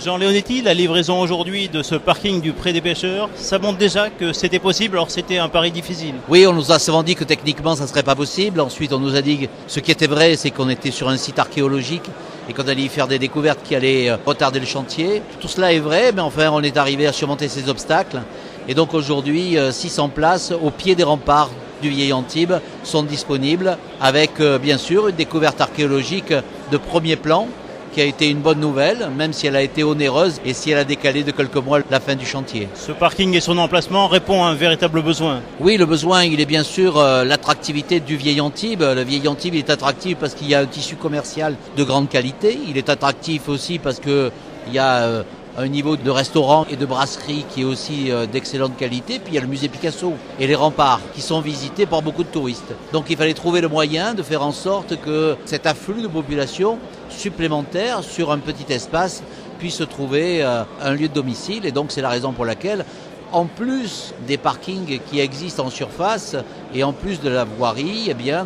Jean Leonetti, la livraison aujourd'hui de ce parking du Pré des Pêcheurs, ça montre déjà que c'était possible, alors c'était un pari difficile. Oui, on nous a souvent dit que techniquement ça ne serait pas possible. Ensuite, on nous a dit que ce qui était vrai, c'est qu'on était sur un site archéologique et qu'on allait y faire des découvertes qui allaient retarder le chantier. Tout cela est vrai, mais enfin, on est arrivé à surmonter ces obstacles. Et donc aujourd'hui, 600 places au pied des remparts du Vieil Antibes sont disponibles avec bien sûr une découverte archéologique de premier plan qui a été une bonne nouvelle, même si elle a été onéreuse et si elle a décalé de quelques mois la fin du chantier. Ce parking et son emplacement répond à un véritable besoin. Oui, le besoin, il est bien sûr l'attractivité du Vieil Antibes. Le Vieil Antibes est attractif parce qu'il y a un tissu commercial de grande qualité. Il est attractif aussi parce qu'il y a un niveau de restaurant et de brasserie qui est aussi d'excellente qualité. Puis il y a le musée Picasso et les remparts qui sont visités par beaucoup de touristes. Donc il fallait trouver le moyen de faire en sorte que cet afflux de population supplémentaire sur un petit espace puisse trouver un lieu de domicile. Et donc c'est la raison pour laquelle, en plus des parkings qui existent en surface et en plus de la voirie, eh bien,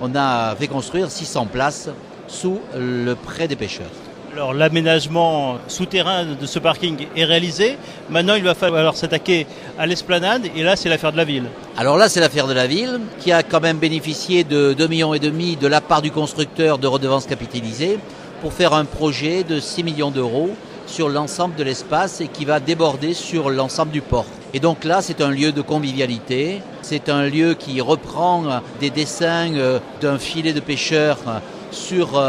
on a fait construire 600 places sous le Pré des Pêcheurs. Alors l'aménagement souterrain de ce parking est réalisé. Maintenant, il va falloir s'attaquer à l'esplanade et là, c'est l'affaire de la ville. Alors là, c'est l'affaire de la ville qui a quand même bénéficié de 2,5 millions de la part du constructeur de redevances capitalisées pour faire un projet de 6 millions d'euros sur l'ensemble de l'espace et qui va déborder sur l'ensemble du port. Et donc là, c'est un lieu de convivialité. C'est un lieu qui reprend des dessins d'un filet de pêcheurs sur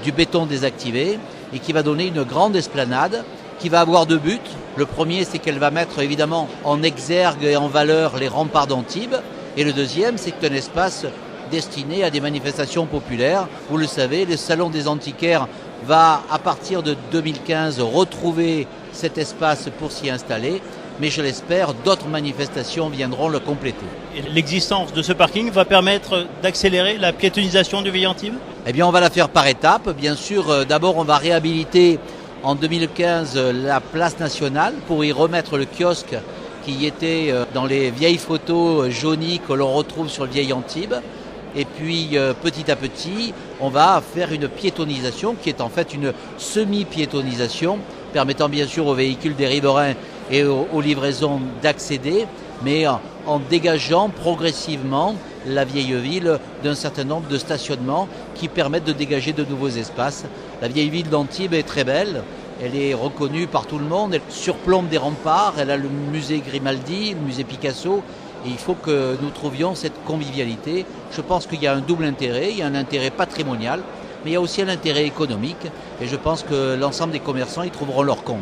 du béton désactivé et qui va donner une grande esplanade qui va avoir deux buts. Le premier, c'est qu'elle va mettre évidemment en exergue et en valeur les remparts d'Antibes. Et le deuxième, c'est que c'est un espace destiné à des manifestations populaires. Vous le savez, le Salon des Antiquaires va, à partir de 2015, retrouver cet espace pour s'y installer. Mais je l'espère, d'autres manifestations viendront le compléter. L'existence de ce parking va permettre d'accélérer la piétonisation du Vieil Antibes ? Eh bien, on va la faire par étapes. Bien sûr, d'abord, on va réhabiliter en 2015 la place nationale pour y remettre le kiosque qui était dans les vieilles photos jaunies que l'on retrouve sur le Vieil Antibes. Et puis, petit à petit, on va faire une piétonisation qui est en fait une semi-piétonisation permettant bien sûr aux véhicules des riverains et aux livraisons d'accéder, mais en dégageant progressivement la vieille ville d'un certain nombre de stationnements qui permettent de dégager de nouveaux espaces. La vieille ville d'Antibes est très belle, elle est reconnue par tout le monde, elle surplombe des remparts, elle a le musée Grimaldi, le musée Picasso, et il faut que nous trouvions cette convivialité. Je pense qu'il y a un double intérêt, il y a un intérêt patrimonial, mais il y a aussi un intérêt économique, et je pense que l'ensemble des commerçants y trouveront leur compte.